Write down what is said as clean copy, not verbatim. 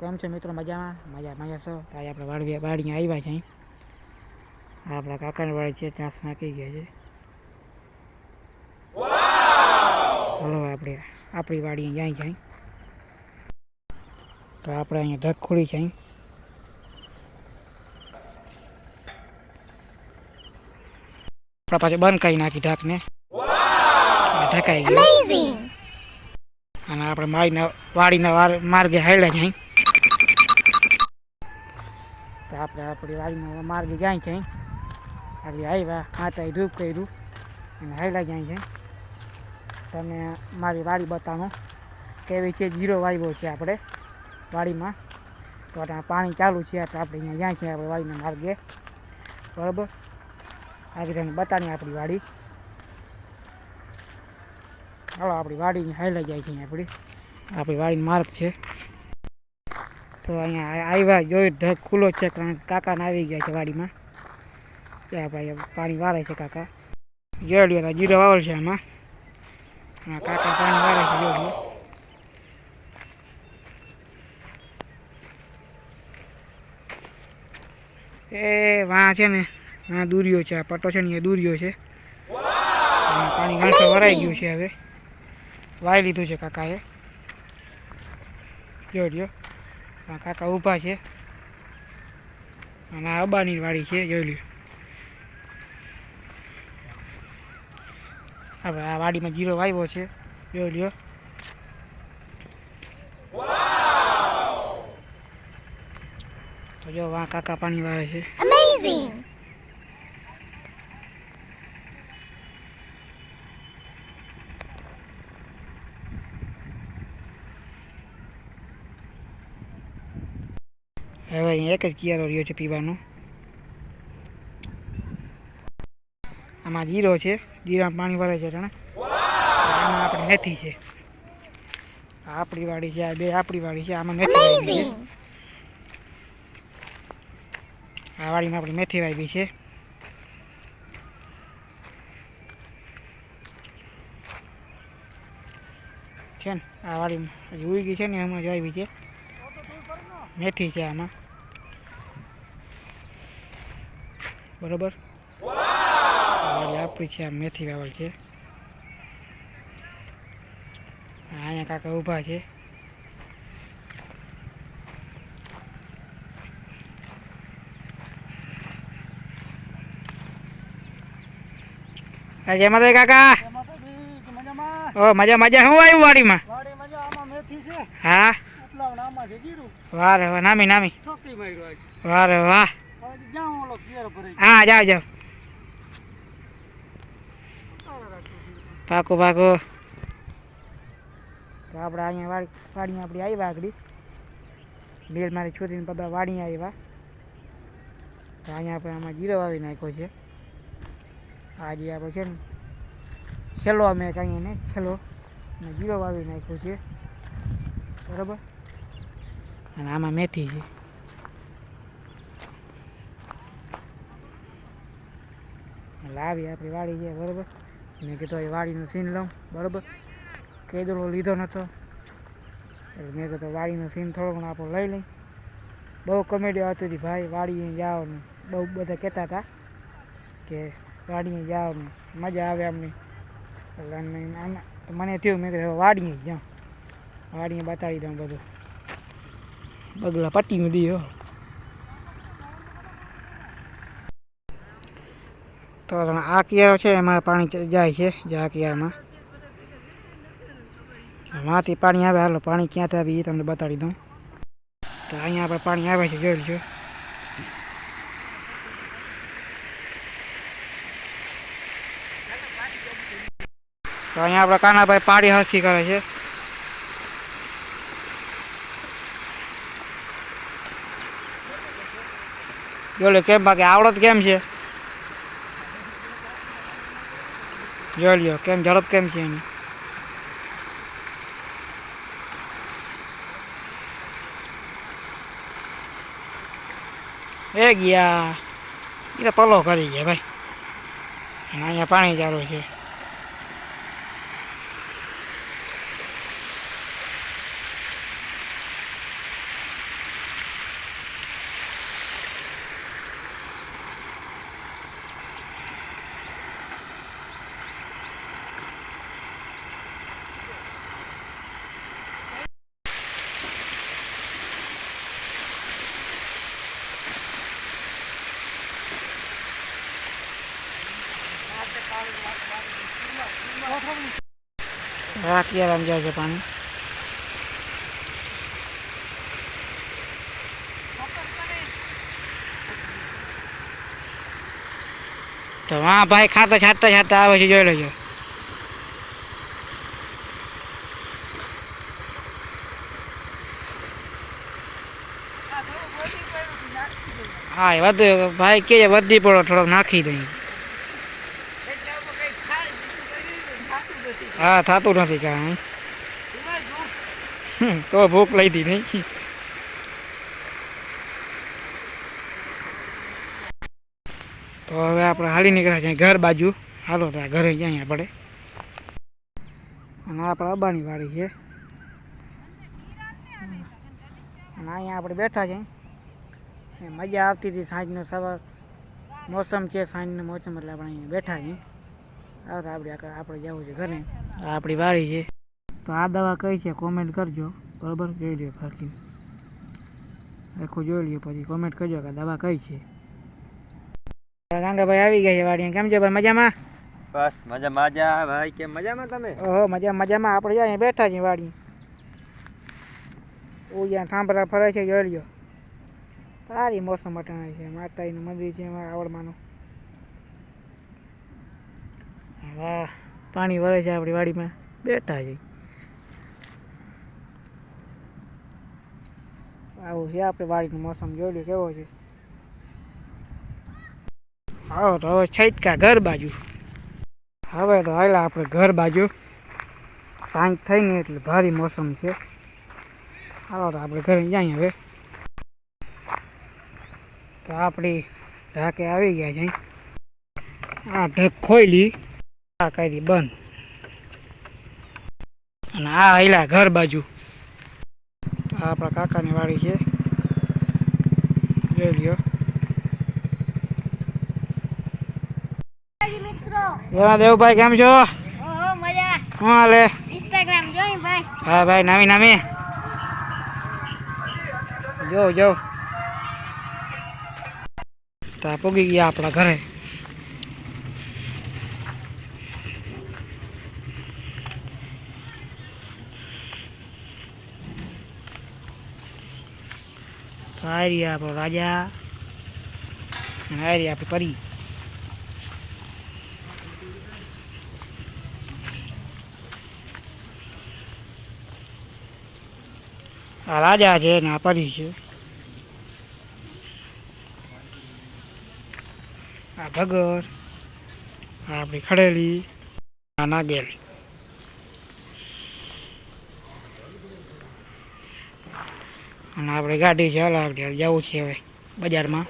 કેમ છે મિત્રો? મજામાં મજા છો? આજે આપણે વાડીમાં આવ્યા છે. આપણા કાકાની વાડી છે, ત્યાં નાખી ગયા છે. હલો, આપણે આપણી વાડી અહીં જાય તો આપણે અહીંયા ઢગ ખોલી છે. આપણા પાસે બંધ કરી નાખી ઢાંકને, ઢકાઈ ગયું. અને આપણે વાડીના માર્ગે હાલ્યા જાય તો આપણે આપણી વાડીના માર્ગે જાય છે. એટલે આવ્યા માતા ધૂપ કર્યું અને હાલ્યા જાય છે. તમે મારી વાડી બતાવો કેવી છે. જીરો વાવ્યો છે આપણે વાડીમાં, તો પાણી ચાલુ છે. એટલે આપણે અહીંયા જાય છે આપણે વાડીના માર્ગે, બરાબર. આગળ તમને બતાવીએ આપણી વાડી. હાલો, આપણી વાડી હાલ્યા જાય છે. આપણી વાડીનો માર્ગ છે. તો અહીંયા આવ્યા જોયું ઢગ ખુલ્લો છે, કારણ કે કાકાને આવી ગયા છે વાડીમાં. ત્યાં ભાઈ પાણી વારે છે કાકા. જોઈ લ્યો, જીરો વાવલ છે આમાં. હા, કાકા પાણી વારે છે, જોઈ લ્યો. એ વાં છે ને, વાં દૂર્યો છે. આ પટ્ટો છે ને એ દૂર્યો છે. પાણી ઘણસો વરાઈ ગયું છે. હવે વાવી લીધું છે કાકાએ. જોઈ લ્યો, કાકા ઊભા છે. અને આ અબાની વાડી છે, જોઈ લ્યો. આપણે આ વાડીમાં જીરો વાવ્યો છે, જોઈ લ્યો. તો જો વાં કાકા પાણી વાવે છે. અમેઝિંગ. હવે અહીંયા એક જ કિયારો રહ્યો છે પીવાનો. આમાં જીરો છે, જીરામાં પાણી ભરે છે. આમાં આપણે મેથી છે. આપણી વાડી છે, આ બે આપણી વાડી છે. આમાં મેથી વાવી છે. આ વાડીમાં આપણે મેથી વાવી છે. છે ને આ વાડીમાં હજી ઉગી છે ને, એમાં જ વાવી છે મેથી છે આમાં, બરોબર. આપણી છે, આ મેથી વાવલ છે. અહીંયા કાકા ઊભા છે. જય માતા કાકા. ઓ મજા મજા. શું આવ્યું વાડીમાં? હા, વારે વાહ, નામી નામી. વારે વાહ. હા, જાઓ જાઓ. પાકો પાકો. તો આપણે અહીંયા વાડી આપણી આવ્યા આગળ. બેલ મારી છોરીને બધા વાડી આવ્યા. તો અહીંયા આપણે આમાં જીરો વાવી નાખ્યો છે. આજે આપણે છે ને છેલ્લો અમે કહીએ ને, છેલ્લો જીરો વાવી નાખ્યો છે, બરાબર. અને આમાં મેથી છે. લાવી આપણી વાડી છે, બરાબર. મેં કીધું એ વાડીનો સીન લઉં, બરાબર. કેદડો લીધો નહોતો એટલે મેં કીધું વાડીનો સીન થોડો ઘણો આપણો લઈ લઈ. બહુ કોમેડી આવતી હતી ભાઈ, વાડીએ જાઓ ને બહુ બધા કહેતા હતા કે વાડીએ જાઓ ને મજા આવે અમને. એટલે મને થયું, મેં કીધું વાડીએ જ જાઉં, વાડીએ બતાવી દઉં બધું. બગલા પટ્ટીનું દી. તો આ કિયારો છે, એમાં પાણી જાય છે. જે આ કિયારામાં માંથી પાણી આવે. હાલો, પાણી ક્યાંથી આવી એ તમને બતાડી દઉં. તો અહીંયા આપણે પાણી આવે છે, જોઈ લો. તો અહીંયા આપણે કાનાભાઈ પાણી હરખી કરે છે. જોઈ લો કેમ, બાકી આવડત કેમ છે, જોઈ લ્યો કેમ ઝડપ કેમ છે એની. એ ગયા એ તો પલો કરી ગયા ભાઈ. અને અહીંયા પાણી ચાલુ છે. ક્યારે આમ જાય છે પાણી. તો હા ભાઈ ખાતા છાંટતા છાંટતા આવે છે, જોઈ લેજો. હા એ વધુ ભાઈ કે વધી પડો થોડોક નાખી દઈ. હા થતું નથી કાંઈ. તો ભૂખ લઈ હતી નહીં. તો હવે આપણે હાલી નીકળ્યા છીએ ઘર બાજુ. હાલો તો ઘરે જઈએ આપણે. અને આપણે અબાની વાડી છે અને અહીંયા આપણે બેઠા છીએ. મજા આવતી હતી સાંજનો સવાર મોસમ છે, સાંજનો મોસમ એટલે આપણે અહીંયા બેઠા છીએ. હવે આપણે જવું છે ઘરે. આ આપણી વાડી છે. તો આ દવા કઈ છે કોમેન્ટ કરજો, બરાબર? જોઈ લ્યો બાકી આખું જોઈ લ્યો પછી કોમેન્ટ કરજો કે દવા કઈ છે. ગાંગાભાઈ આવી ગયા છે વાડી. કેમ છે ભાઈ, મજામાં? બસ મજા ભાઈ. કેમ મજામાં તમે? ઓહો મજામાં. આપણે અહીંયા બેઠા છીએ વાડી. ત્યાં થાંભલા ફરે છે, જોઈ લ્યો. સારી મોસમ અટાણે છે. માતાજીનું મંદિર છે આવડમાનું. વાહ, પાણી વરે છે આપણી વાડીમાં. બેઠા છે. આવું છે આપણે વાડીનું મોસમ. જોઈ લ્યો કેવો છે. આવો તો હવે છૈટકા ઘર બાજુ. હવે તો હાલા આપણે ઘર બાજુ. સાંજ થઈ ને એટલે ભારી મોસમ છે. હાલો તો આપણે ઘરે જઈએ હવે. તો આપણી ઢાકે આવી ગયા છે. આ ઢક ખોલી, આ કરી બંધ. અને આ હાલ્યા ઘર બાજુ. આ આપણા કાકાની વાડી છે, જોઈ લ્યો. એમાં દેવભાઈ કેમ છો? શું હાલે? ઇન્સ્ટાગ્રામ જોઈ ભાઈ. હા ભાઈ, નામી જો તો પૂગી ગયા આપણા ઘરે. તો આ રહ્યા આપણો રાજા અને આ રહ્યા આપણી પરી. આ રાજા છે ને આ પરી છે. આ ભગર, આ આપણી ખડેલી, આ નાગેલ. અને આપણે ગાડી છે, હાલ આપણે જવું છે હવે બજારમાં.